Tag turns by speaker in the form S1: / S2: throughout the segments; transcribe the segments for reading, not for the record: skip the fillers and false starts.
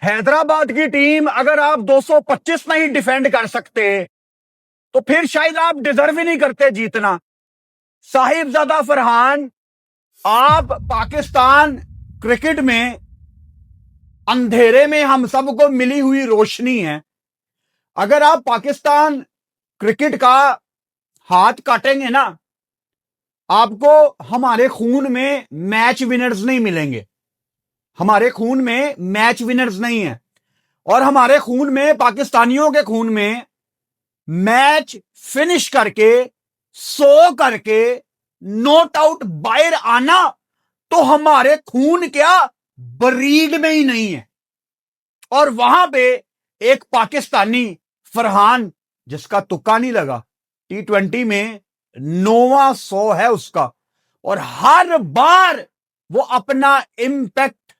S1: हैदराबाद की टीम अगर आप 225 नहीं डिफेंड कर सकते तो फिर शायद आप डिजर्व ही नहीं करते जीतना। साहिबजादा फरहान, आप पाकिस्तान क्रिकेट में अंधेरे में हम सबको मिली हुई रोशनी है। अगर आप पाकिस्तान क्रिकेट का हाथ काटेंगे ना, आपको हमारे खून में मैच विनर्स नहीं मिलेंगे। हमारे खून में मैच विनर्स नहीं है, और हमारे खून में, पाकिस्तानियों के खून में, मैच फिनिश करके, सो करके, नॉट आउट बाहर आना तो हमारे खून क्या, ब्रीड में ही नहीं है। और वहां पे एक पाकिस्तानी फरहान, जिसका तुक्का नहीं लगा, T20 में 9वां 100 है उसका, और हर बार वो अपना इंपैक्ट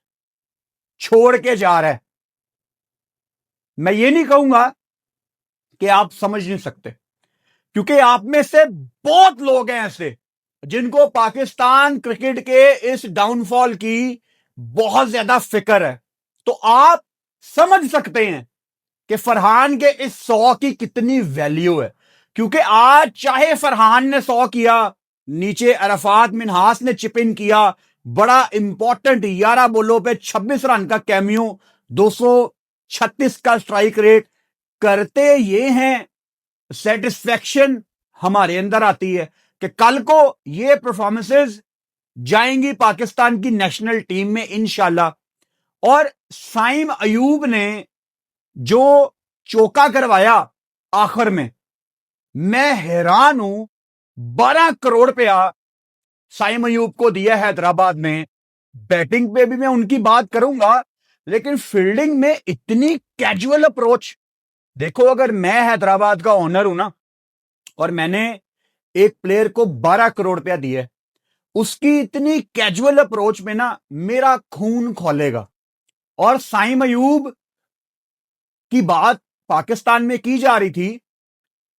S1: छोड़ के जा रहा है। मैं ये नहीं कहूंगा कि आप समझ नहीं सकते, क्योंकि आप में से बहुत लोग हैं ऐसे जिनको पाकिस्तान क्रिकेट के इस डाउनफॉल की बहुत ज्यादा फिक्र है। तो आप समझ सकते हैं कि फरहान के इस 100 की कितनी वैल्यू है। क्योंकि आज चाहे फरहान ने 100 किया, नीचे अरफात मिनहास ने चिप इन किया, बड़ा इंपॉर्टेंट 11 बॉलों पे 26 रन का कैमियो, 236 का स्ट्राइक रेट, करते ये हैं, सेटिस्फैक्शन हमारे अंदर आती है कि कल को ये परफॉर्मेंसेस जाएंगी पाकिस्तान की नेशनल टीम में इंशाल्लाह। और साइम अयूब ने जो चौका करवाया आखिर में, मैं हैरान हूं। 12 करोड़ रुपया साइम अयूब को दिया हैदराबाद ने। बैटिंग पे भी मैं उनकी बात करूंगा, लेकिन फील्डिंग में इतनी कैजुअल अप्रोच। देखो, अगर मैं हैदराबाद का ओनर हूं ना, और मैंने एक प्लेयर को 12 करोड़ रुपया दिया, उसकी इतनी कैजुअल अप्रोच में ना मेरा खून खौलेगा। और साइम अयूब की बात पाकिस्तान में की जा रही थी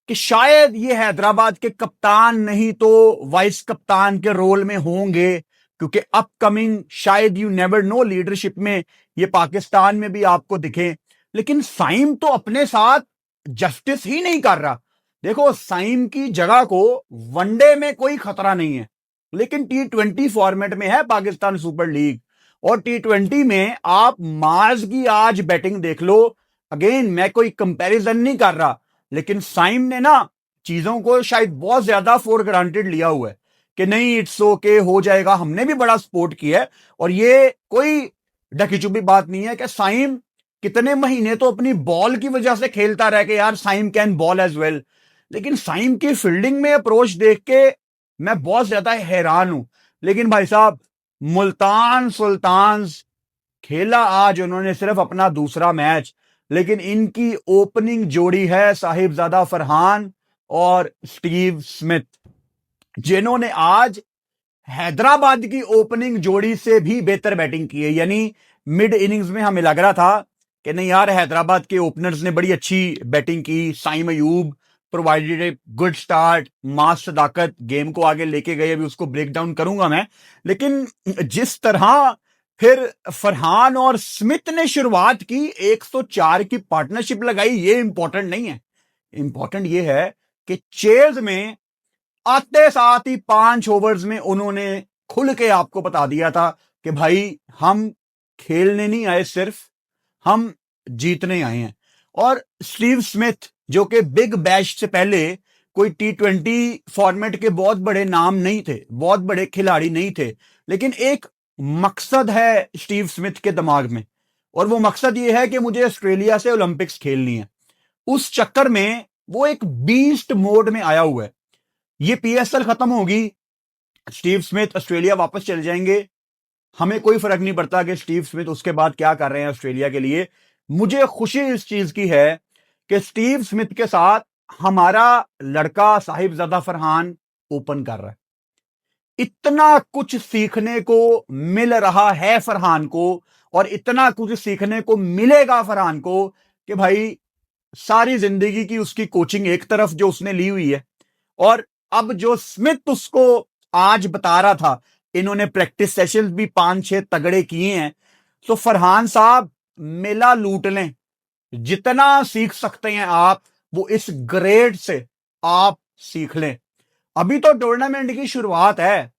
S1: कि शायद ये हैदराबाद के कप्तान नहीं तो वाइस कप्तान के रोल में होंगे, क्योंकि अपकमिंग शायद, यू नेवर नो, लीडरशिप में ये पाकिस्तान में भी आपको दिखे। लेकिन साइम तो अपने साथ जस्टिस ही नहीं कर रहा। देखो, साइम की जगह को वनडे में कोई खतरा नहीं है, लेकिन T20 फॉर्मेट में है पाकिस्तान सुपर लीग, और T20 में आप मार्ज की आज बैटिंग देख लो। अगेन, मैं कोई कंपैरिजन नहीं कर रहा, लेकिन साइम ने ना चीजों को शायद बहुत ज्यादा फॉर ग्रांटेड लिया हुआ है कि नहीं, इट्स ओके, हो जाएगा। हमने भी बड़ा सपोर्ट किया है, और ये कोई ढकीचुपी बात नहीं है कि साइम कितने महीने तो अपनी बॉल की वजह से खेलता रह के, यार Saim can bowl as well. लेकिन साइम की फील्डिंग में अप्रोच देख के मैं बहुत ज्यादा हैरान हूं। लेकिन भाई साहब, मुल्तान सुल्तान्स खेला आज उन्होंने सिर्फ अपना दूसरा मैच, लेकिन इनकी ओपनिंग जोड़ी है साहिबजादा फरहान और स्टीव स्मिथ, जिन्होंने आज हैदराबाद की ओपनिंग जोड़ी से भी बेहतर बैटिंग की है। यानी मिड इनिंग्स में हमें लग रहा था कि नहीं यार, हैदराबाद के ओपनर्स ने बड़ी अच्छी बैटिंग की। Saim Ayub provided a good start, Maaz Sadaqat game को आगे लेके गए, अभी उसको ब्रेक डाउन करूंगा मैं। लेकिन जिस तरह फिर फरहान और स्मिथ ने शुरुआत की, 104 की पार्टनरशिप लगाई, ये इंपॉर्टेंट नहीं है। इंपॉर्टेंट ये है कि चेज में आते साथ ही 5 ओवर्स में उन्होंने खुल के आपको बता दिया था कि भाई, हम खेलने नहीं आए, सिर्फ हम जीतने आए हैं। और स्टीव स्मिथ, जो कि बिग बैश से पहले कोई T20 फॉर्मेट के बहुत बड़े नाम नहीं थे, बहुत बड़े खिलाड़ी नहीं थे, लेकिन एक मकसद है स्टीव स्मिथ के दिमाग में, और वो मकसद ये है कि मुझे ऑस्ट्रेलिया से ओलंपिक्स खेलनी है। उस चक्कर में वो एक बीस्ट मोड में आया हुआ है। ये PSL खत्म होगी, स्टीव स्मिथ ऑस्ट्रेलिया वापस चले जाएंगे, हमें कोई फर्क नहीं पड़ता कि स्टीव स्मिथ उसके बाद क्या कर रहे हैं ऑस्ट्रेलिया के लिए। मुझे खुशी इस चीज की है कि स्टीव स्मिथ के साथ हमारा लड़का साहिबजादा फरहान ओपन कर रहा है। इतना कुछ सीखने को मिल रहा है फरहान को, और इतना कुछ सीखने को मिलेगा फरहान को कि भाई, सारी जिंदगी की उसकी कोचिंग एक तरफ जो उसने ली हुई है, और अब जो स्मिथ उसको आज बता रहा था, इन्होंने प्रैक्टिस सेशंस भी 5-6 तगड़े किए हैं। तो फरहान साहब, मेला लूट लें, जितना सीख सकते हैं आप वो इस ग्रेड से आप सीख लें। अभी तो टूर्नामेंट की शुरुआत है।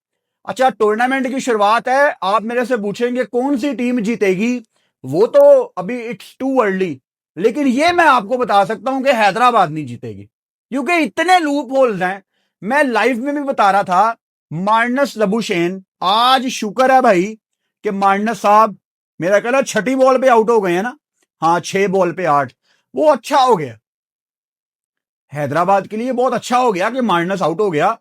S1: अच्छा, टूर्नामेंट की शुरुआत है, आप मेरे से पूछेंगे कौन सी टीम जीतेगी, वो तो अभी इट्स टू अर्ली, लेकिन ये मैं आपको बता सकता हूं कि हैदराबाद नहीं जीतेगी, क्योंकि इतने लूप होल्स हैं। मैं लाइव में भी बता रहा था, मार्नस लबुशेन, आज शुक्र है भाई कि मार्नस साहब मेरा कहना छठी बॉल पे आउट हो गए हैं ना, हाँ 6 बॉल पे 8, वो अच्छा हो गया हैदराबाद के लिए, बहुत अच्छा हो गया कि मार्नस आउट हो गया,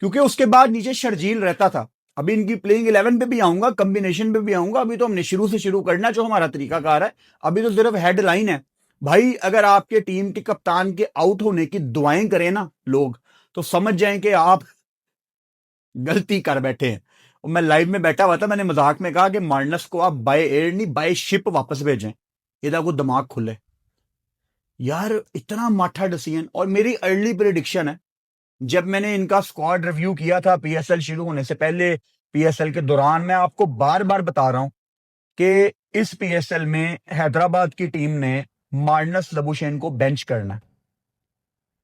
S1: क्योंकि उसके बाद नीचे शर्जील रहता था। अभी इनकी प्लेइंग 11 पे भी आऊंगा, कॉम्बिनेशन पे भी आऊंगा, अभी तो हमने शुरू से शुरू करना जो हमारा तरीकाकार है, अभी तो सिर्फ हेडलाइन है। भाई अगर आपके टीम के कप्तान के आउट होने की दुआएं करें ना लोग, तो समझ जाएं कि आप गलती कर बैठे हैं। और मैं लाइव में बैठा हुआ था, मैंने मजाक में कहा कि मार्नस को आप बाय एयर नहीं बाय शिप वापस भेजें, इधर को दिमाग खुले यार, इतना माठा डिसीजन। और मेरी अर्ली प्रिडिक्शन है, जब मैंने इनका स्क्वाड रिव्यू किया था पीएसएल शुरू होने से पहले, पीएसएल के दौरान, मैं आपको बार बार बता रहा हूं कि इस पीएसएल में हैदराबाद की टीम ने मार्नस लबुशेन को बेंच करना है।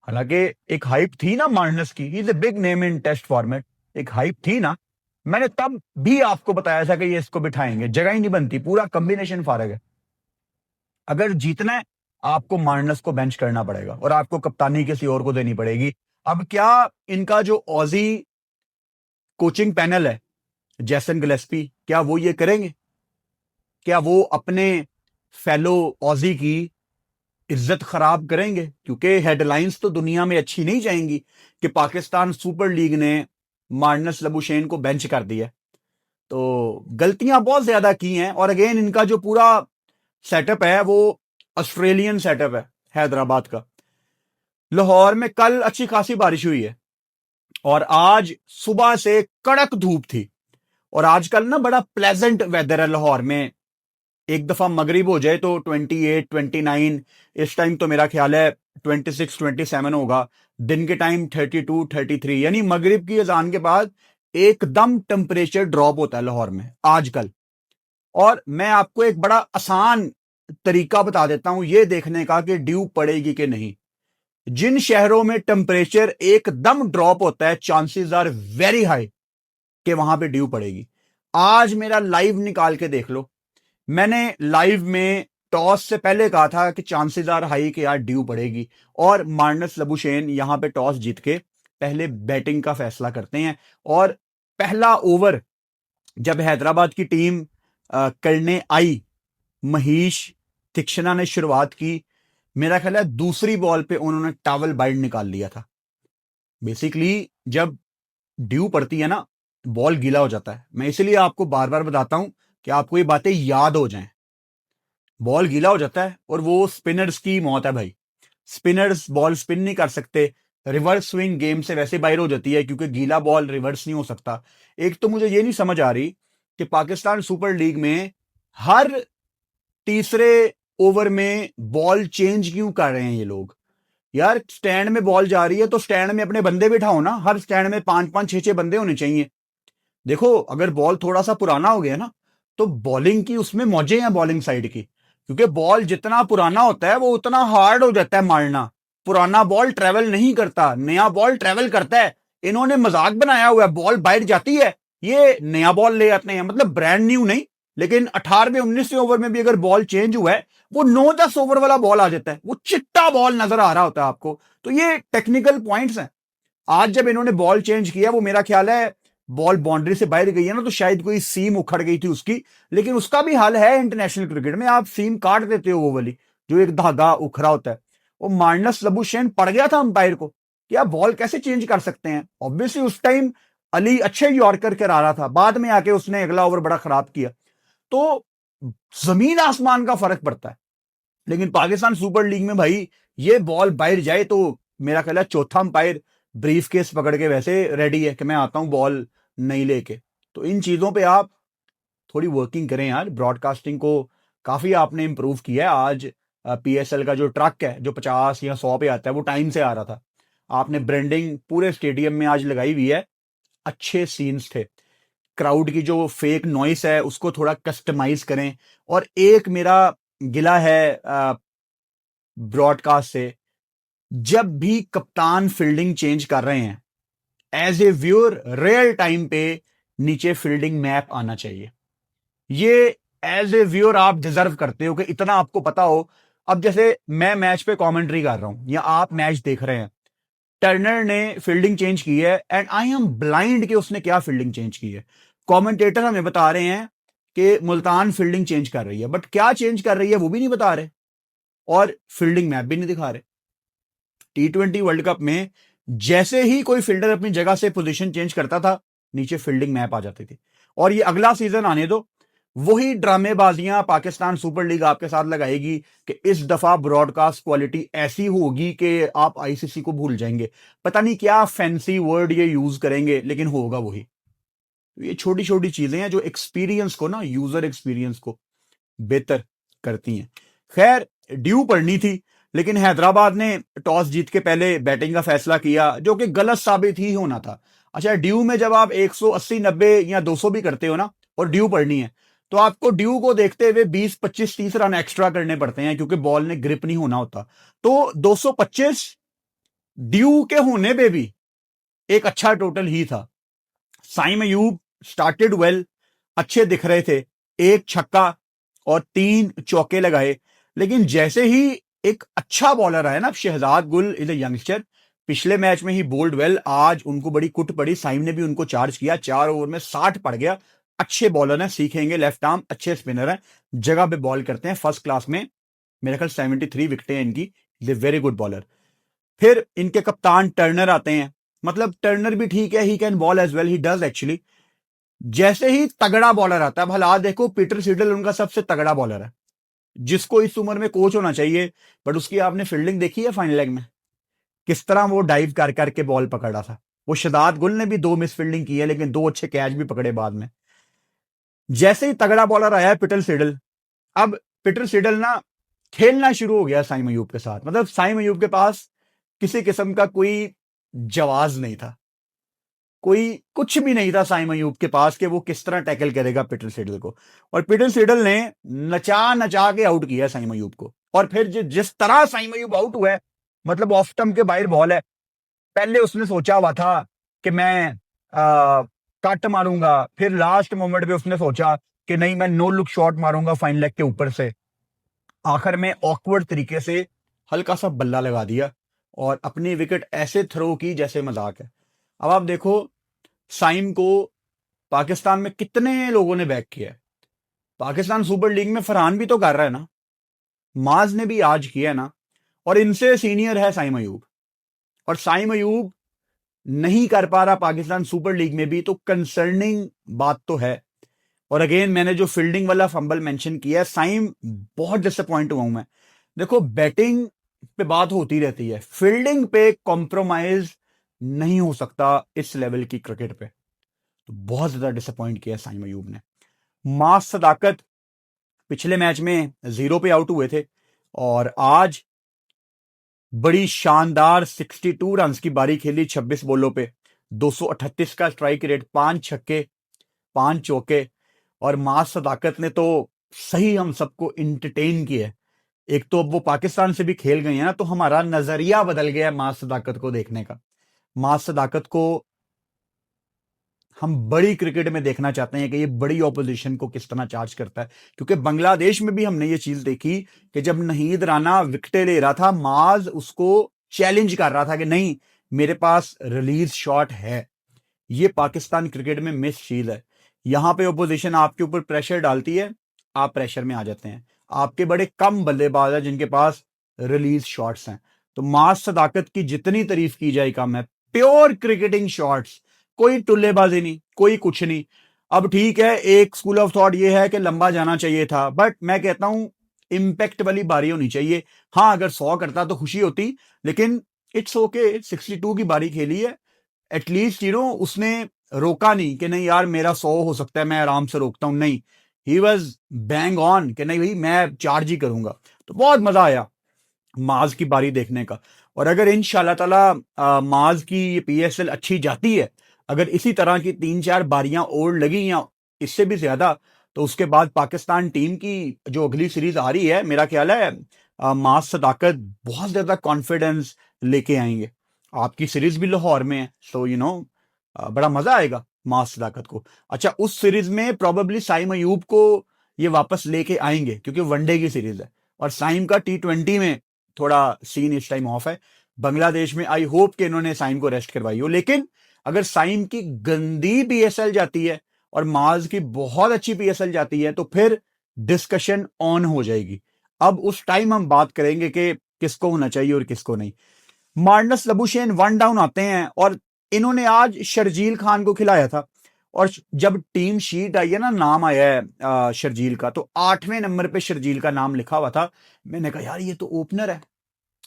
S1: हालांकि एक हाइप थी ना मार्नस की, he is a big name in test format, एक हाइप थी ना, मैंने तब भी आपको बताया था कि ये इसको बिठाएंगे, जगह ही नहीं बनती, पूरा कॉम्बिनेशन फारग है। अगर जीतना है आपको मार्नस को बेंच करना पड़ेगा और आपको कप्तानी किसी और को देनी पड़ेगी। अब क्या इनका जो ऑजी कोचिंग पैनल है, जैसन गिलेस्पी, क्या वो ये करेंगे? क्या वो अपने फेलो ऑजी की इज्जत खराब करेंगे? क्योंकि हेडलाइंस तो दुनिया में अच्छी नहीं जाएंगी कि पाकिस्तान सुपर लीग ने मार्नस लबुशेन को बेंच कर दिया। तो गलतियां बहुत ज्यादा की हैं, और अगेन इनका जो पूरा सेटअप है वो ऑस्ट्रेलियन सेटअप है हैदराबाद का। लाहौर में कल अच्छी खासी बारिश हुई है, और आज सुबह से कड़क धूप थी, और आजकल ना बड़ा प्लेजेंट वेदर है लाहौर में। एक दफा मगरिब हो जाए तो 28 29, इस टाइम तो मेरा ख्याल है 26 27 होगा, दिन के टाइम 32 33, यानी मगरिब की अजान के बाद एकदम टेम्परेचर ड्रॉप होता है लाहौर में आजकल। और मैं आपको एक बड़ा आसान तरीका बता देता हूं ये देखने का कि ड्यू पड़ेगी कि नहीं। जिन शहरों में टेम्परेचर एकदम ड्रॉप होता है, चांसेस आर वेरी हाई कि वहां पे ड्यू पड़ेगी। आज मेरा लाइव निकाल के देख लो, मैंने लाइव में टॉस से पहले कहा था कि चांसेस आर हाई कि यार ड्यू पड़ेगी, और मार्नस लबुशेन यहां पे टॉस जीत के पहले बैटिंग का फैसला करते हैं। और पहला ओवर जब हैदराबाद की टीम करने आई, महीश तीक्ष्णा ने शुरुआत की, मेरा ख्याल है दूसरी बॉल पे उन्होंने टॉवल बाइट निकाल लिया था। बेसिकली जब ड्यू पड़ती है ना, बॉल गीला हो जाता है। मैं इसलिए आपको बार बार बताता हूं कि आपको ये बातें याद हो जाएं। बॉल गीला हो जाता है और वो स्पिनर्स की मौत है भाई, स्पिनर्स बॉल स्पिन नहीं कर सकते, रिवर्स स्विंग गेम से वैसे बाहर हो जाती है क्योंकि गीला बॉल रिवर्स नहीं हो सकता। एक तो मुझे ये नहीं समझ आ रही कि पाकिस्तान सुपर लीग में हर तीसरे ओवर में बॉल चेंज क्यों कर रहे हैं ये लोग। यार स्टैंड में बॉल जा रही है तो स्टैंड में अपने बंदे बिठाओ ना, हर स्टैंड में 5 5 6 6 बंदे होने चाहिए। देखो अगर बॉल थोड़ा सा पुराना हो गया ना, तो बॉलिंग की उसमें मौजें हैं बॉलिंग साइड की, क्योंकि बॉल जितना पुराना होता है वो उतना हार्ड हो जाता है मारना। पुराना बॉल ट्रेवल नहीं करता, नया बॉल ट्रेवल करता है। इन्होंने मजाक बनाया हुआ है, बॉल बाहर जाती है, ये नया बॉल ले आते हैं, मतलब ब्रांड न्यू नहीं, लेकिन 18वें 19वें ओवर में भी अगर बॉल चेंज हुआ है, वो 9 10 ओवर वाला बॉल आ जाता है, वो चिट्टा बॉल नजर आ रहा होता है आपको। तो ये टेक्निकल पॉइंट्स हैं। आज जब इन्होंने बॉल चेंज किया, वो मेरा ख्याल है बॉल बाउंड्री से बाहर गई है ना, तो शायद कोई सीम उखड़ गई थी उसकी, लेकिन उसका भी हाल है इंटरनेशनल क्रिकेट में, आप सीम काट देते हो वो वाली जो एक धागा उखड़ा होता है। वो मार्नस लबुशेन पड़ गया था अंपायर को कि आप बॉल कैसे चेंज कर सकते हैं। ऑब्वियसली उस टाइम अली अच्छे यॉर्कर करा रहा था, बाद में आके उसने अगला ओवर बड़ा खराब किया। तो जमीन आसमान का फर्क पड़ता है। लेकिन पाकिस्तान सुपर लीग में भाई ये बॉल बाहर जाए तो मेरा ख्याल है चौथा अंपायर ब्रीफ केस पकड़ के वैसे रेडी है कि मैं आता हूं बॉल नहीं लेके। तो इन चीजों पे आप थोड़ी वर्किंग करें यार। ब्रॉडकास्टिंग को काफी आपने इंप्रूव किया है। आज पीएसएल का जो ट्रक है जो 50 या 100 पे आता है, वो टाइम से आ रहा था। आपने ब्रांडिंग पूरे स्टेडियम में आज लगाई हुई है, अच्छे सीन्स थे। क्राउड की जो फेक नॉइस है उसको थोड़ा कस्टमाइज करें। और एक मेरा गिला है ब्रॉडकास्ट से, जब भी कप्तान फील्डिंग चेंज कर रहे हैं, as a viewer real time पे नीचे फील्डिंग मैप आना चाहिए। ये एज ए व्यूअर आप डिजर्व करते हो कि इतना आपको पता हो। अब जैसे मैं मैच पे कमेंट्री कर रहा हूं या आप मैच देख रहे हैं, टर्नर ने फील्डिंग चेंज की है एंड आई एम ब्लाइंड कि उसने क्या फील्डिंग चेंज की है। कमेंटेटर हमें बता रहे हैं कि मुल्तान फील्डिंग चेंज कर रही है, बट क्या चेंज कर रही है वो भी नहीं बता रहे और फील्डिंग मैप भी नहीं दिखा रहे। T20 वर्ल्ड कप में जैसे ही कोई फील्डर अपनी जगह से पोजीशन चेंज करता था, नीचे फील्डिंग मैप आ जाती थी। और ये अगला सीजन आने दो, वही ड्रामेबाजियां पाकिस्तान सुपर लीग आपके साथ लगाएगी कि इस दफा ब्रॉडकास्ट क्वालिटी ऐसी होगी कि आप आईसीसी को भूल जाएंगे। पता नहीं क्या फैंसी वर्ड ये यूज करेंगे, लेकिन होगा वही। ये छोटी छोटी चीजें हैं जो एक्सपीरियंस को ना, यूजर एक्सपीरियंस को बेहतर करती हैं। खैर, ड्यू पड़नी थी, लेकिन हैदराबाद ने टॉस जीत के पहले बैटिंग का फैसला किया, जो कि गलत साबित ही होना था। अच्छा, ड्यू में जब आप 180, 90 या 200 भी करते हो ना, और ड्यू पड़नी है, तो आपको ड्यू को देखते हुए 20, 25, 30 रन एक्स्ट्रा करने पड़ते हैं, क्योंकि बॉल ने ग्रिप नहीं होना होता। तो 225 ड्यू के होने पे भी एक अच्छा टोटल ही था। साइम अयूब स्टार्टेड वेल, अच्छे दिख रहे थे, एक छक्का और 3 चौके लगाए। लेकिन जैसे ही एक अच्छा बॉलर आया ना, शहजाद गुल इज ए यंगस्टर, पिछले मैच में ही बोल्ड वेल, आज उनको बड़ी कुट पड़ी। साइम ने भी उनको चार्ज किया, 4 ओवर में 60 पड़ गया। अच्छे बॉलर हैं, सीखेंगे, लेफ्ट आर्म, अच्छे स्पिनर हैं, जगह पे बॉल करते हैं फर्स्ट क्लास में। मेरे ख्याल 73 विकेटें हैं इनकी, is a very good bowler. फिर इनके कप्तान टर्नर आते हैं, मतलब टर्नर भी ठीक है, he can bowl as well, he does actually. जैसे ही तगड़ा बॉलर आता है, भला देखो पीटर सिडल उनका सबसे तगड़ा बॉलर है, जिसको इस उम्र में कोच होना चाहिए। बट उसकी आपने फील्डिंग देखी है फाइनल लेग में, किस तरह वो डाइव कर करके बॉल पकड़ा था। वो शहजाद गुल ने भी 2 मिस फील्डिंग की है, लेकिन 2 अच्छे कैच भी पकड़े बाद में। जैसे ही तगड़ा बॉलर आया है पीटर सिडल, अब पीटर सिडल ना खेलना शुरू हो गया साइम अयूब के साथ। मतलब साइम अयूब के पास किसी किस्म का कोई जवाज नहीं था, कोई कुछ भी नहीं था साइम अयूब के पास कि वो किस तरह टैकल करेगा पीटर सिडल को। और पीटर सिडल ने नचा नचा के आउट किया साइम अयूब को। और फिर जिस तरह साइम अयूब आउट हुआ है, मतलब ऑफ स्टंप के बाहर बॉल है, पहले उसने सोचा हुआ था कि मैं कट मारूंगा, फिर लास्ट मोमेंट पे उसने सोचा कि नहीं, मैं नो लुक शॉट मारूंगा फाइन लेग के ऊपर से। आखिर में ऑकवर्ड तरीके से हल्का सा बल्ला लगा दिया और अपनी विकेट ऐसे थ्रो की जैसे मजाक है। अब आप देखो, साइम को पाकिस्तान में कितने लोगों ने बैक किया है। पाकिस्तान सुपर लीग में फरहान भी तो कर रहा है ना, माज ने भी आज किया ना, और इनसे सीनियर है साइम अयूब। और साइम अयूब नहीं कर पा रहा पाकिस्तान सुपर लीग में भी, तो कंसर्निंग बात तो है। और अगेन, मैंने जो फील्डिंग वाला फंबल मेंशन किया, साइम बहुत डिसअपॉइंट हुआ हूं मैं। देखो, बैटिंग पे बात होती रहती है, फील्डिंग पे कॉम्प्रोमाइज नहीं हो सकता इस लेवल की क्रिकेट पे। तो बहुत ज्यादा डिसअपॉइंट किया साइम अयूब ने। मास सदाकत पिछले मैच में 0 पे आउट हुए थे, और आज बड़ी शानदार 62 रन की बारी खेली 26 बॉलों पे, 238 का स्ट्राइक रेट, 5 छक्के 5 चौके। और मास सदाकत ने तो सही हम सबको इंटरटेन किया है। एक तो अब वो पाकिस्तान से भी खेल गए हैं ना, तो हमारा नजरिया बदल गया है मास सदाकत को देखने का। मास सदाकत को हम बड़ी क्रिकेट में देखना चाहते हैं कि ये बड़ी ऑपोजिशन को किस तरह चार्ज करता है। क्योंकि बांग्लादेश में भी हमने ये चीज देखी कि जब नहीद राना विकेटें ले रहा था, माज उसको चैलेंज कर रहा था कि नहीं, मेरे पास रिलीज शॉट है। ये पाकिस्तान क्रिकेट में मिस चीज है। यहां पे ऑपोजिशन आपके ऊपर प्रेशर डालती है, आप प्रेशर में आ जाते हैं। आपके बड़े कम बल्लेबाज हैं जिनके पास रिलीज शॉट्स हैं। तो मास सदाकत की जितनी तारीफ की जाए कम है। प्योर क्रिकेटिंग शॉट्स, कोई टुल्लेबाजी नहीं, कोई कुछ नहीं। अब ठीक है, एक स्कूल ऑफ थॉट ये है कि लंबा जाना चाहिए था, बट मैं कहता हूं इंपैक्ट वाली बारी होनी चाहिए। हाँ, अगर 100 करता तो खुशी होती, लेकिन इट्स ओके, 62 की बारी खेली है, एटलीस्ट उसने रोका नहीं कि नहीं यार मेरा 100 हो सकता है, मैं आराम से रोकता हूं। नहीं, ही वॉज बैंग ऑन कि नहीं भाई, मैं चार्ज ही करूंगा। तो बहुत मजा आया माज की बारी देखने का। और अगर इंशाल्लाह ताला माज की ये PSL अच्छी जाती है, अगर इसी तरह की 3-4 बारियां और लगी या इससे भी ज्यादा, तो उसके बाद पाकिस्तान टीम की जो अगली सीरीज आ रही है, मेरा ख्याल है मास सदाकत बहुत ज्यादा कॉन्फिडेंस लेके आएंगे। आपकी सीरीज भी लाहौर में है, सो बड़ा मजा आएगा मास सदाकत को। अच्छा, उस सीरीज में प्रोबेबली साइम अयूब को ये वापस लेके आएंगे क्योंकि वनडे की सीरीज है, और साइम का T20 में थोड़ा सीन इस टाइम ऑफ है। बांग्लादेश में आई होप कि इन्होंने साइम को रेस्ट करवाई हो, लेकिन अगर साइम की गंदी पीएसएल जाती है और माज की बहुत अच्छी पीएसएल जाती है, तो फिर डिस्कशन ऑन हो जाएगी। अब उस टाइम हम बात करेंगे कि किसको होना चाहिए और किसको नहीं। मार्नस लबुशेन 1 डाउन आते हैं और इन्होंने आज शर्जील खान को खिलाया था, और जब टीम शीट आई है ना, नाम आया है शर्जील का, तो 8वें नंबर पे शर्जील का नाम लिखा हुआ था। मैंने कहा यार ये तो ओपनर है,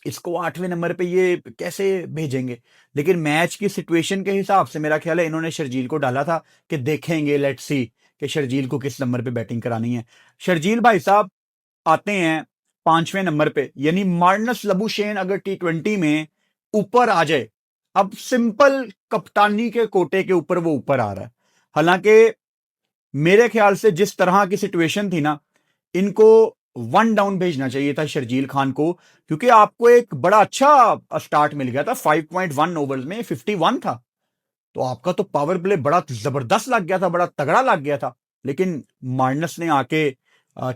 S1: इसको 8वें नंबर पे ये कैसे भेजेंगे। लेकिन मैच की सिचुएशन के हिसाब से मेरा ख्याल है इन्होंने शर्जील को डाला था कि देखेंगे, लेट्स सी कि शर्जील को किस नंबर पे बैटिंग करानी है। शर्जील भाई साहब आते हैं 5वें नंबर पे, यानी मार्नस लबुशेन अगर T20 में ऊपर आ जाए, अब सिंपल कप्तानी के कोटे के ऊपर वो ऊपर आ रहा है। हालांकि मेरे ख्याल से जिस तरह की सिचुएशन थी ना, इनको 1 डाउन भेजना चाहिए था शर्जील खान को, क्योंकि आपको एक बड़ा अच्छा स्टार्ट मिल गया था। 5.1 ओवर्स में 51 था, तो आपका तो पावर प्ले बड़ा जबरदस्त लग गया था, बड़ा तगड़ा लग गया था। लेकिन मार्नस ने आके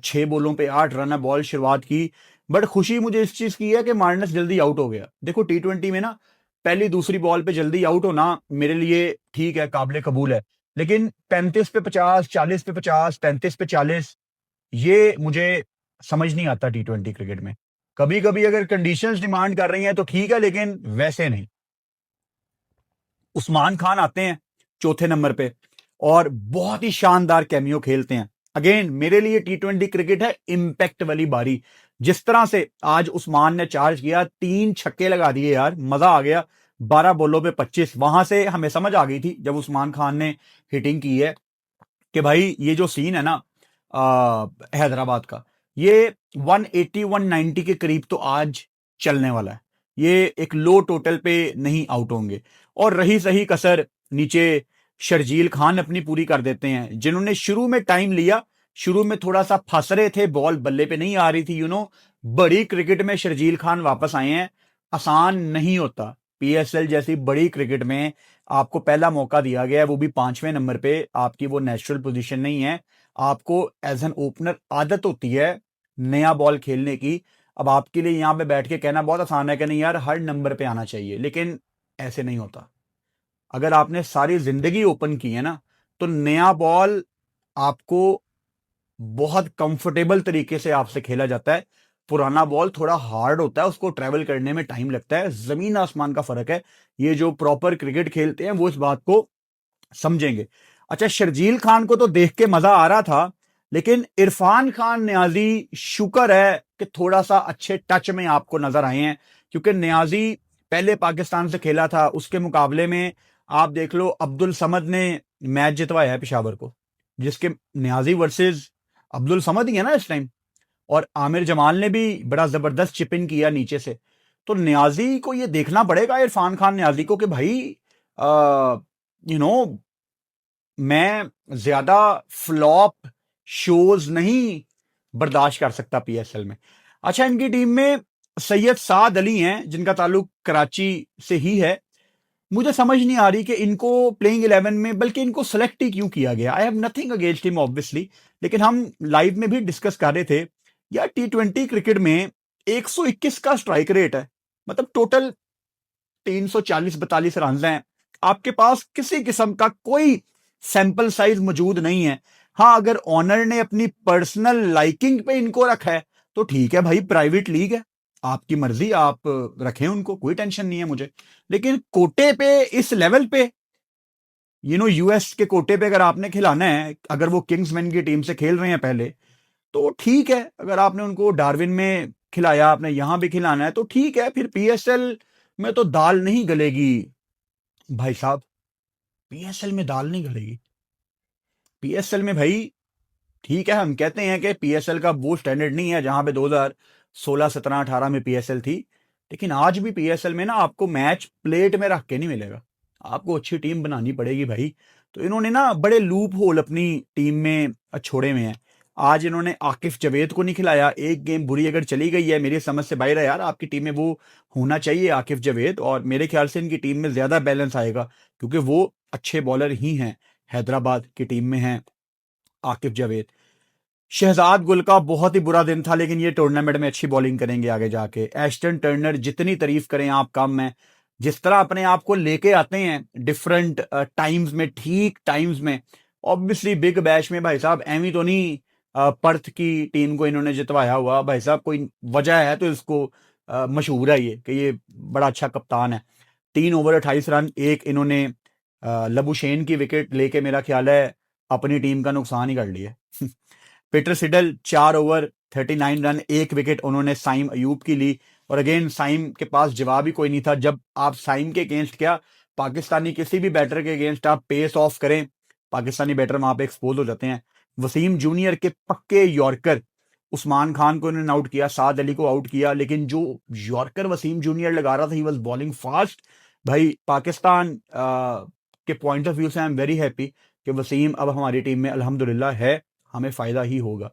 S1: 6 बॉलों पे 8 रन बॉल शुरुआत की। बट खुशी मुझे इस चीज की है कि मार्नस जल्दी आउट हो गया। देखो T20 में ना पहली दूसरी बॉल पे जल्दी आउट होना मेरे लिए ठीक है, काबिल कबूल है, लेकिन 35 पे 50, 40 पे 50, 35 पे 40, ये मुझे समझ नहीं आता T20 क्रिकेट में। कभी कभी अगर कंडीशंस डिमांड कर रही हैं तो ठीक है, लेकिन वैसे नहीं। उस्मान खान आते हैं चौथे नंबर पे और बहुत ही शानदार कैमियो खेलते हैं। अगेन मेरे लिए T20 क्रिकेट है इंपैक्ट वाली बारी। जिस तरह से आज उस्मान ने चार्ज किया, 3 छक्के लगा दिए यार, मजा आ गया। 12 बॉलों पे 25, वहां से हमें समझ आ गई थी जब उस्मान खान ने हिटिंग की है कि भाई ये जो सीन है ना हैदराबाद का, ये 180 190 के करीब तो आज चलने वाला है। ये एक लो टोटल पे नहीं आउट होंगे। और रही सही कसर नीचे शर्जील खान अपनी पूरी कर देते हैं, जिन्होंने शुरू में टाइम लिया, शुरू में थोड़ा सा फंस रहे थे, बॉल बल्ले पे नहीं आ रही थी। बड़ी क्रिकेट में शर्जील खान वापस आए हैं, आसान नहीं होता। पीएसएल जैसी बड़ी क्रिकेट में आपको पहला मौका दिया गया है, वो भी 5वें नंबर पे। आपकी वो नेचुरल पोजीशन नहीं है, आपको एज एन ओपनर आदत होती है नया बॉल खेलने की। अब आपके लिए यहां पे बैठ के कहना बहुत आसान है कि नहीं यार हर नंबर पे आना चाहिए, लेकिन ऐसे नहीं होता। अगर आपने सारी जिंदगी ओपन की है ना, तो नया बॉल आपको बहुत कंफर्टेबल तरीके से आपसे खेला जाता है। पुराना बॉल थोड़ा हार्ड होता है, उसको ट्रेवल करने में टाइम लगता है, जमीन आसमान का फर्क है। ये जो प्रॉपर क्रिकेट खेलते हैं वो इस बात को समझेंगे। अच्छा, शर्जील खान को तो देख के मजा आ रहा था, लेकिन इरफान खान न्याजी शुक्र है कि थोड़ा सा अच्छे टच में आपको नजर आए हैं, क्योंकि न्याजी पहले पाकिस्तान से खेला था, उसके मुकाबले में आप देख लो अब्दुल समद ने मैच जितवाया है पेशावर को, जिसके न्याजी वर्सेस अब्दुल समद ही है ना इस टाइम, और आमिर जमाल ने भी बड़ा जबरदस्त चिप इन किया नीचे से। तो न्याजी को ये देखना पड़ेगा, इरफान खान न्याजी को, कि भाई यू नो मैं ज्यादा फ्लॉप शोज नहीं बर्दाश्त कर सकता पीएसएल में। अच्छा, इनकी टीम में सैयद साद अली हैं, जिनका ताल्लुक कराची से ही है। मुझे समझ नहीं आ रही कि इनको प्लेइंग 11 में, बल्कि इनको सेलेक्ट ही क्यों किया गया। I have nothing against him obviously, लेकिन हम लाइव में भी डिस्कस कर रहे थे यार, T20 क्रिकेट में 121 का स्ट्राइक रेट है, मतलब टोटल 340-42 रन हैं। आपके पास किसी किस्म का कोई सैंपल साइज मौजूद नहीं है। हाँ, अगर ऑनर ने अपनी पर्सनल लाइकिंग पे इनको रखा है तो ठीक है भाई, प्राइवेट लीग है, आपकी मर्जी, आप रखें उनको, कोई टेंशन नहीं है मुझे। लेकिन कोटे पे, इस लेवल पे, यूएस के कोटे पे अगर आपने खिलाना है, अगर वो किंग्समैन की टीम से खेल रहे हैं पहले, तो ठीक है। अगर आपने उनको डार्विन में खिलाया, आपने यहां भी खिलाना है तो ठीक है। फिर पीएसएल में तो दाल नहीं गलेगी भाई साहब, पीएसएल में दाल नहीं गलेगी। पीएसएल में भाई ठीक है, हम कहते हैं कि पीएसएल का वो स्टैंडर्ड नहीं है जहां पे 2016, 17, 18 में पीएसएल थी, लेकिन आज भी पीएसएल में ना आपको मैच प्लेट में रख के नहीं मिलेगा। आपको अच्छी टीम बनानी पड़ेगी भाई। तो इन्होंने ना बड़े लूप होल अपनी टीम में छोड़े हुए हैं। आज इन्होंने आकिफ जावेद को नहीं खिलाया, एक गेम बुरी अगर चली गई है, मेरी समझ से बाहर है यार, आपकी टीम में वो होना चाहिए आकिफ जावेद, और मेरे ख्याल से इनकी टीम में ज्यादा बैलेंस आएगा क्योंकि वो अच्छे बॉलर ही हैं। हैदराबाद की टीम में हैं आकिफ जावेद। शहजाद गुल का बहुत ही बुरा दिन था, लेकिन ये टूर्नामेंट में अच्छी बॉलिंग करेंगे आगे जाके। एस्टन टर्नर, जितनी तारीफ करें आप कम है। जिस तरह अपने आप को लेके आते हैं डिफरेंट टाइम्स में, ठीक टाइम्स में। ऑब्वियसली बिग बैश में भाई साहब एवी तो नहीं पर्थ की टीम को इन्होंने जितवाया हुआ भाई साहब, कोई वजह है तो इसको मशहूर है ये कि ये बड़ा अच्छा कप्तान है। 3 ओवर 28 रन, एक इन्होंने लबुशेन की विकेट लेके मेरा ख्याल है अपनी टीम का नुकसान ही कर लिया। पीटर सिडल 4 ओवर 39 रन, एक विकेट उन्होंने साइम अयूब की ली। और अगेन साइम के पास जवाब ही कोई नहीं था। जब आप साइम के अगेंस्ट, क्या पाकिस्तानी किसी भी बैटर के अगेंस्ट आप पेस ऑफ करें, पाकिस्तानी बैटर वहां पे एक्सपोज हो जाते हैं। वसीम जूनियर के पक्के यॉर्कर, उस्मान खान को इन्होंने आउट किया, साद अली को आउट किया, लेकिन जो यॉर्कर वसीम जूनियर लगा रहा था, ही वाज बॉलिंग फास्ट। भाई पाकिस्तान के पॉइंट ऑफ व्यू से आई एम वेरी हैप्पी कि वसीम अब हमारी टीम में अल्हम्दुलिल्लाह है, हमें फायदा ही होगा।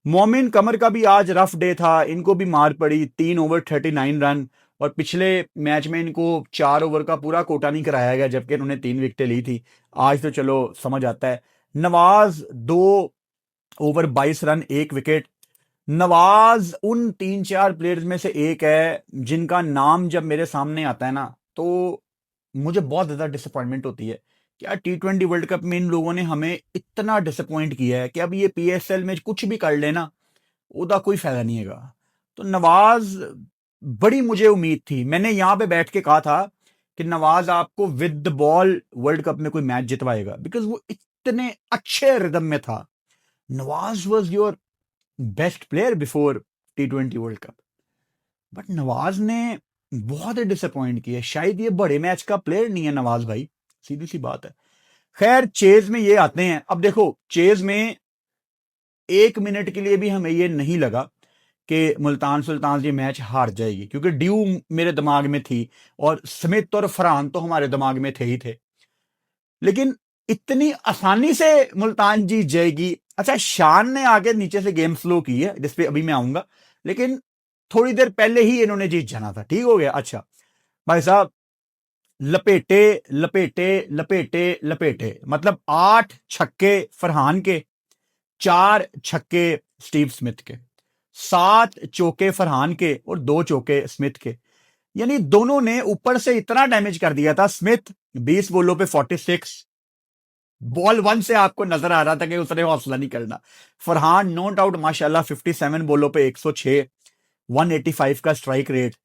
S1: मोमिन कमर का भी आज रफ डे था, इनको भी मार पड़ी। 3 ओवर 39 रन, और पिछले मैच में इनको 4 ओवर का पूरा कोटा नहीं कराया गया, जबकि इन्होंने 3 विकेटें ली थी। आज तो चलो समझ आता है। नवाज 2 ओवर 22 रन, एक विकेट। नवाज उन 3-4 प्लेयर्स में से एक है जिनका नाम जब मेरे सामने आता है ना, तो मुझे बहुत ज्यादा डिसअपॉइंटमेंट होती है कि यार T20 वर्ल्ड कप में इन लोगों ने हमें इतना डिसअपॉइंट किया है कि अब ये PSL में कुछ भी कर लेना, उसका कोई फायदा नहीं है। तो नवाज, बड़ी मुझे उम्मीद थी, मैंने यहां पे बैठ के कहा था कि नवाज आपको with the ball world cup में कोई मैच जितवाएगा, बिकॉज वो इतने अच्छे रिदम में था। Nawaz was your best player before T20 world cup. But Nawaz ने बहुत ही डिसअपॉइंट किया। शायद ये बड़े मैच का प्लेयर नहीं है नवाज भाई, सीधी सी बात है। खैर चेज में ये आते हैं। अब देखो चेज में 1 मिनट के लिए भी हमें ये नहीं लगा कि मुल्तान सुल्तान ये मैच हार जाएगी, क्योंकि ड्यू मेरे दिमाग में थी और स्मिथ और फरहान तो हमारे दिमाग में थे ही थे। लेकिन इतनी आसानी से मुल्तान जीत जाएगी? अच्छा, शान ने आगे नीचे से गेम स्लो की है, जिसपे अभी मैं आऊंगा, लेकिन थोड़ी देर पहले ही इन्होंने जीत जाना था। ठीक हो गया। अच्छा भाई साहब, लपेटे लपेटे लपेटे लपेटे, मतलब 8 छक्के फरहान के, 4 छक्के स्टीव स्मिथ के, 7 चौके फरहान के और 2 चौके स्मिथ के। यानी दोनों ने ऊपर से इतना डैमेज कर दिया था। स्मिथ 20 बॉलों पे 46, बॉल 1 से आपको नजर आ रहा था कि उसने हौसला नहीं करना। फरहान नॉट आउट माशाल्लाह 57 बॉलों पे 106, 185 का स्ट्राइक रेट।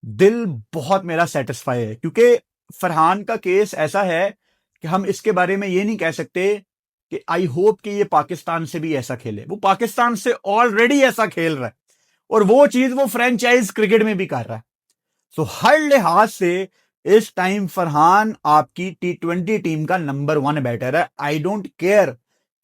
S1: दिल बहुत मेरा सेटिस्फाई है, क्योंकि फरहान का केस ऐसा है कि हम इसके बारे में ये नहीं कह सकते कि आई होप कि ये पाकिस्तान से भी ऐसा खेले। वो पाकिस्तान से ऑलरेडी ऐसा खेल रहा है, और वो चीज वो फ्रेंचाइज क्रिकेट में भी कर रहा है। तो हर लिहाज से इस टाइम फरहान आपकी T20 टीम का नंबर 1 बैटर है। आई डोंट केयर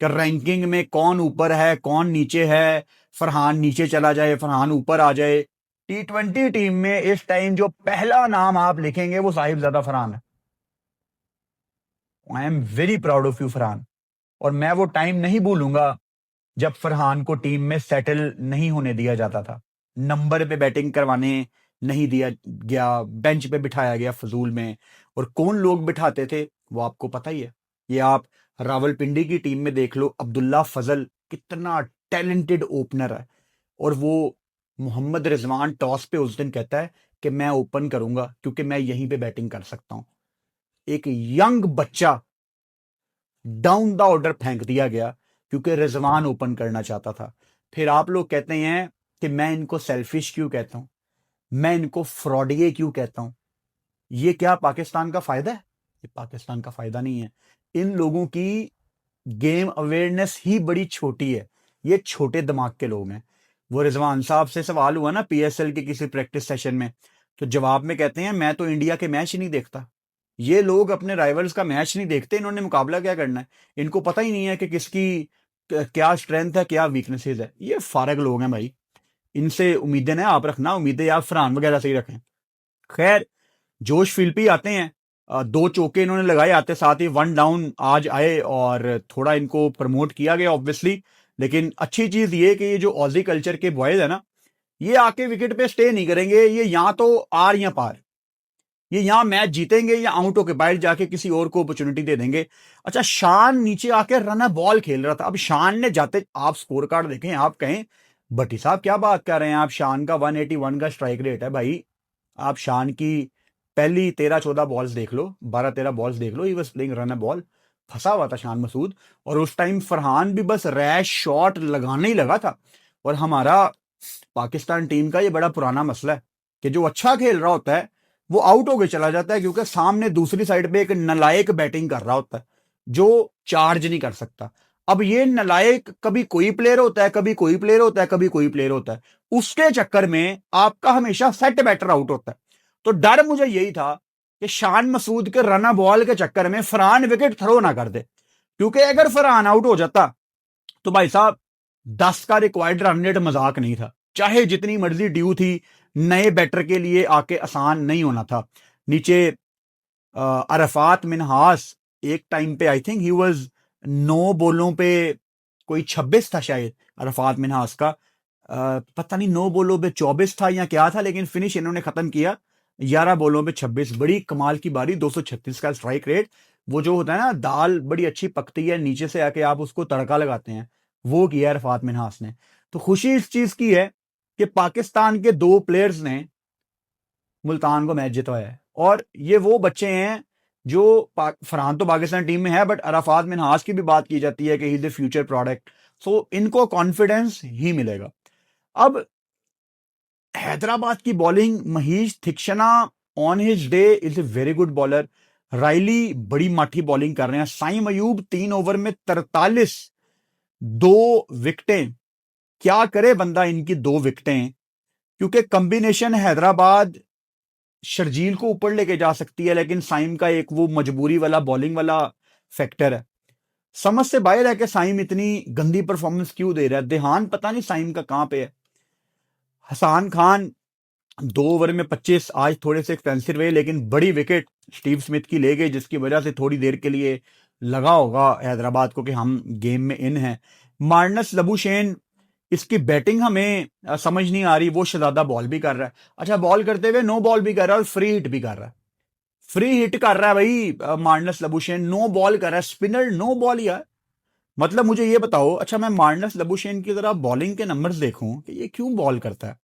S1: कि रैंकिंग में कौन ऊपर है कौन नीचे है, फरहान नीचे चला जाए फरहान ऊपर आ जाए। T20 टीम में इस टाइम जो पहला नाम आप लिखेंगे वो साहिबजादा फरहान है। I am very proud of you Farhan. और मैं वो टाइम नहीं भूलूंगा जब फरहान को टीम में सेटल नहीं होने दिया जाता था, नंबर पे बैटिंग करवाने नहीं दिया गया, बेंच पे बिठाया गया फजूल में। और कौन लोग बिठाते थे वो आपको पता ही है। ये आप रावलपिंडी की टीम में देख लो, अब्दुल्ला फजल कितना टैलेंटेड ओपनर है, और वो मोहम्मद रिजवान टॉस पे उस दिन कहता है कि मैं ओपन करूंगा क्योंकि मैं यहीं पे बैटिंग कर सकता हूं। एक यंग बच्चा डाउन द ऑर्डर फेंक दिया गया क्योंकि रिजवान ओपन करना चाहता था। फिर आप लोग कहते हैं कि मैं इनको सेल्फिश क्यों कहता हूं, मैं इनको फ्रॉडिये क्यों कहता हूं। ये क्या पाकिस्तान का फायदा है? ये पाकिस्तान का फायदा नहीं है। इन लोगों की गेम अवेयरनेस ही बड़ी छोटी है, ये छोटे दिमाग के लोग हैं। वो रिजवान साहब से सवाल हुआ ना PSL के किसी प्रैक्टिस सेशन में, तो जवाब में कहते हैं मैं तो इंडिया के मैच ही नहीं देखता। ये लोग अपने राइवल्स का मैच नहीं देखते, इन्होंने मुकाबला क्या करना है, इनको पता ही नहीं है कि किसकी क्या स्ट्रेंथ है क्या वीकनेसेस है। ये फारग लोग हैं भाई, इनसे उम्मीदें ना आप रखना, उम्मीदें आप फरहान वगैरह से ही रखें। खैर जोश फिलिपी आते हैं। दो चौके इन्होंने लगाए, आते साथ ही वन डाउन आज आए और थोड़ा इनको प्रमोट किया गया ऑब्वियसली। लेकिन अच्छी चीज ये कि ये जो ऑजी कल्चर के बॉयज है ना, ये आके विकेट पे स्टे नहीं करेंगे, ये यहां तो आर या पार, ये यहां मैच जीतेंगे या आउट होके बाहर जाके किसी और को अपॉर्चुनिटी दे देंगे। अच्छा, शान नीचे आके रन बॉल खेल रहा था। अब शान ने जाते, आप स्कोर कार्ड देखें, आप कहें भट्टी साहब क्या बात कर रहे हैं आप, शान का 181 का स्ट्राइक रेट है भाई। आप शान की पहली 13-14 बॉल्स देख लो, 12-13 बॉल्स देख लो, he was playing run ball, फंसा हुआ था शान मसूद। और उस टाइम फरहान भी बस रैश शॉट लगाने ही लगा था। और हमारा पाकिस्तान टीम का ये बड़ा पुराना मसला है कि जो अच्छा खेल रहा होता है वो आउट होके चला जाता है, क्योंकि सामने दूसरी साइड पे एक नलायक बैटिंग कर रहा होता है जो चार्ज नहीं कर सकता। अब ये नलायक कभी कोई प्लेयर होता है, कभी कोई प्लेयर होता है, कभी कोई प्लेयर होता है, उसके चक्कर में आपका हमेशा सेट बैटर आउट होता है। तो डर मुझे यही था कि शान मसूद के रन बॉल के चक्कर में फरहान विकेट थ्रो ना कर दे, क्योंकि अगर फरहान आउट हो जाता तो भाई साहब 10 का रिक्वायर्ड रन रेट मजाक नहीं था, चाहे जितनी मर्जी ड्यू थी, नए बैटर के लिए आके आसान नहीं होना था। नीचे अरफात मिनहास एक टाइम पे आई थिंक ही वाज 9 बॉलों पे कोई 26 था शायद अरफात मिनहास का, पता नहीं 9 बॉलों पे 24 था या क्या था, लेकिन फिनिश इन्होंने खत्म किया 11 बॉलों पे 26, बड़ी कमाल की बारी, 236 का स्ट्राइक रेट। वो जो होता है ना, दाल बड़ी अच्छी पकती है, नीचे से आके आप उसको तड़का लगाते हैं, वो किया अरफात मिनहास ने। तो खुशी इस चीज की है कि पाकिस्तान के 2 प्लेयर्स ने मुल्तान को मैच जितवाया है, और ये वो बच्चे हैं जो फरहान तो पाकिस्तान टीम में है, बट अराफात मिनहास की भी बात की जाती है कि he is the future product, so इनको कॉन्फिडेंस ही मिलेगा। अब हैदराबाद की bowling, Maheesh Theekshana on his day is a very good bowler, really बड़ी माठी बॉलिंग कर रहे हैं, साइम अयूब 3 ओवर में 43, 2 विकेटें, क्या करे बंदा इनकी 2 विकेटें, क्योंकि कॉम्बिनेशन हैदराबाद शर्जील को ऊपर लेके जा सकती है, लेकिन साइम का एक वो मजबूरी वाला बॉलिंग वाला फैक्टर है। समझ से बाहर है कि साइम इतनी गंदी परफॉर्मेंस क्यों दे रहा है, देहान पता नहीं साइम का कहां पे है। हसान खान 2 ओवर में 25, आज थोड़े से एक्सपेंसिव रहे, लेकिन बड़ी विकेट स्टीव स्मिथ की ले गई, जिसकी वजह से थोड़ी देर के लिए लगा होगा हैदराबाद को कि हम गेम में इन हैं। मार्नस लबुशेन, इसकी बैटिंग हमें समझ नहीं आ रही, वो शहजादा बॉल भी कर रहा है, अच्छा बॉल करते हुए नो बॉल भी कर रहा है और फ्री हिट भी कर रहा है, फ्री हिट कर रहा है भाई मार्नस लबुशेन, नो बॉल कर रहा है, स्पिनर नो बॉल यार। मतलब मुझे ये बताओ, अच्छा मैं मार्नस लबुशेन की तरह बॉलिंग के नंबर्स देखूं कि ये क्यों बॉल करता है।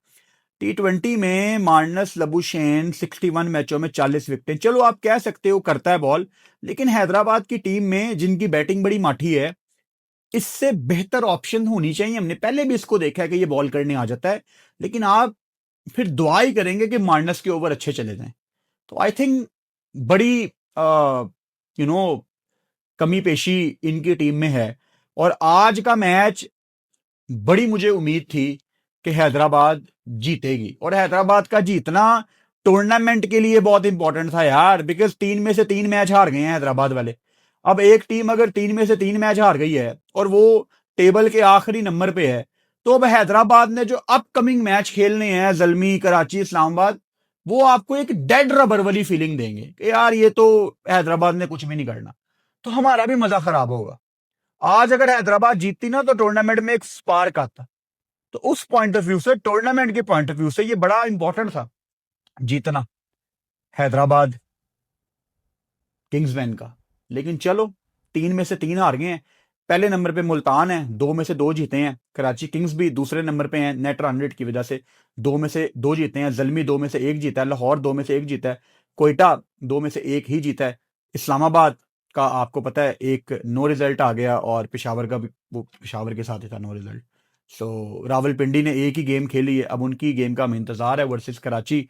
S1: T20 में मार्नस लबुशेन 61 मैचों में 40 विकेटें, चलो आप कह सकते हो करता है बॉल, लेकिन हैदराबाद की टीम में जिनकी बैटिंग बड़ी माठी है, इससे बेहतर ऑप्शन होनी चाहिए। हमने पहले भी इसको देखा है कि ये बॉल करने आ जाता है, लेकिन आप फिर दुआ ही करेंगे कि मार्नस के ओवर अच्छे चले जाएं। तो आई थिंक बड़ी कमी पेशी इनकी टीम में है। और आज का मैच बड़ी मुझे उम्मीद थी कि हैदराबाद जीतेगी, और हैदराबाद का जीतना टूर्नामेंट के लिए बहुत इंपॉर्टेंट था यार, बिकॉज 3 में से 3 मैच हार गए हैं हैदराबाद वाले। अब एक टीम अगर 3 में से 3 मैच हार गई है और वो टेबल के आखिरी नंबर पे है, तो अब हैदराबाद ने जो अपकमिंग मैच खेलने हैं, जल्मी, कराची, इस्लामाबाद, वो आपको एक डेड रबर वाली फीलिंग देंगे कि यार ये तो हैदराबाद ने कुछ भी नहीं करना, तो हमारा भी मजा खराब होगा। आज अगर हैदराबाद जीतती ना तो टूर्नामेंट में एक स्पार्क आता, तो उस पॉइंट ऑफ व्यू से, टूर्नामेंट के पॉइंट ऑफ व्यू से, ये बड़ा इंपॉर्टेंट था जीतना हैदराबाद किंग्समैन का। लेकिन चलो 3 में से 3 हार गए हैं। पहले नंबर पे मुल्तान है, 2 में से 2 जीते हैं। कराची किंग्स भी दूसरे नंबर पे हैं नेट रन रेट की वजह से, 2 में से 2 जीते हैं। जल्मी 2 में से 1 जीता है। लाहौर 2 में से 1 जीता है। कोयटा 2 में से 1 ही जीता है। इस्लामाबाद का आपको पता है एक नो रिजल्ट आ गया, और पेशावर का भी, वो पेशावर के साथ ही था नो रिजल्ट। सो रावलपिंडी ने एक ही गेम खेली है, अब उनकी गेम का हमें इंतजार है वर्सेस कराची।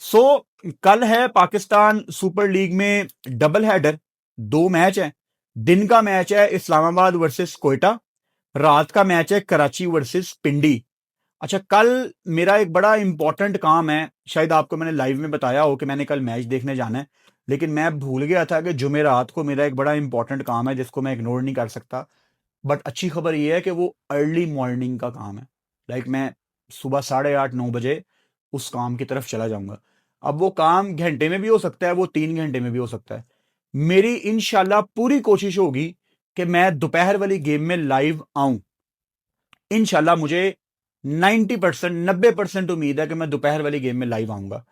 S1: सो कल है पाकिस्तान सुपर लीग में डबल हेडर, 2 मैच है। दिन का मैच है इस्लामाबाद वर्सेस कोयटा, रात का मैच है कराची वर्सेस पिंडी। अच्छा, कल मेरा एक बड़ा इंपॉर्टेंट काम है, शायद आपको मैंने लाइव में बताया हो कि मैंने कल मैच देखने जाना है, लेकिन मैं भूल गया था कि जुमेरात को मेरा एक बड़ा इंपॉर्टेंट काम है जिसको मैं इग्नोर नहीं कर सकता। बट अच्छी खबर यह है कि वो अर्ली मॉर्निंग का काम है, लाइक मैं सुबह 8:30-9 बजे उस काम की तरफ चला जाऊंगा। अब वो काम घंटे में भी हो सकता है, वो 3 घंटे में भी हो सकता है। मेरी इंशाल्लाह पूरी कोशिश होगी कि मैं दोपहर वाली गेम में लाइव आऊं। इंशाल्लाह मुझे 90% 90% उम्मीद है कि मैं दोपहर वाली गेम में लाइव आऊंगा।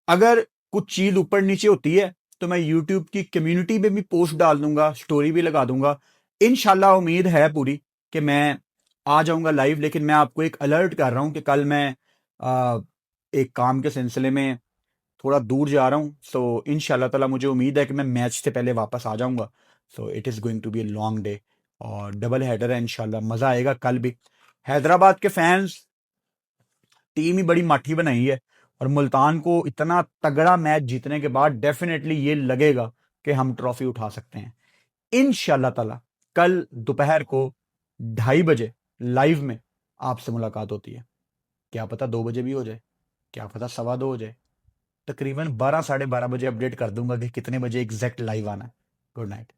S1: अगर कुछ चीज ऊपर नीचे होती है तो मैं यूट्यूब की कम्युनिटी में भी पोस्ट डाल दूंगा, स्टोरी भी लगा दूंगा। इंशाल्लाह उम्मीद है पूरी कि मैं आ जाऊंगा लाइव। लेकिन मैं आपको एक अलर्ट कर रहा हूं कि कल मैं एक काम के सिलसिले में थोड़ा दूर जा रहा हूं। सो इंशाल्लाह ताला मुझे उम्मीद है कि मैं मैच से पहले वापस आ जाऊंगा। So it is going to be a long day और डबल हेडर है। इंशाल्लाह मज़ा आएगा कल भी। हैदराबाद के फैंस टीम ही बड़ी माठी बनाई है और मुल्तान को इतना तगड़ा मैच जीतने के बाद डेफिनेटली ये लगेगा कि हम ट्रॉफी उठा सकते हैं इंशाल्लाह ताला। कल दोपहर को 2:30 बजे लाइव में आपसे मुलाकात होती है। क्या पता 2 बजे भी हो जाए, क्या पता 2:15 हो जाए। तकरीबन 12 साढ़े 12 बजे अपडेट कर दूंगा कि कितने बजे एग्जैक्ट लाइव आना है। Good night.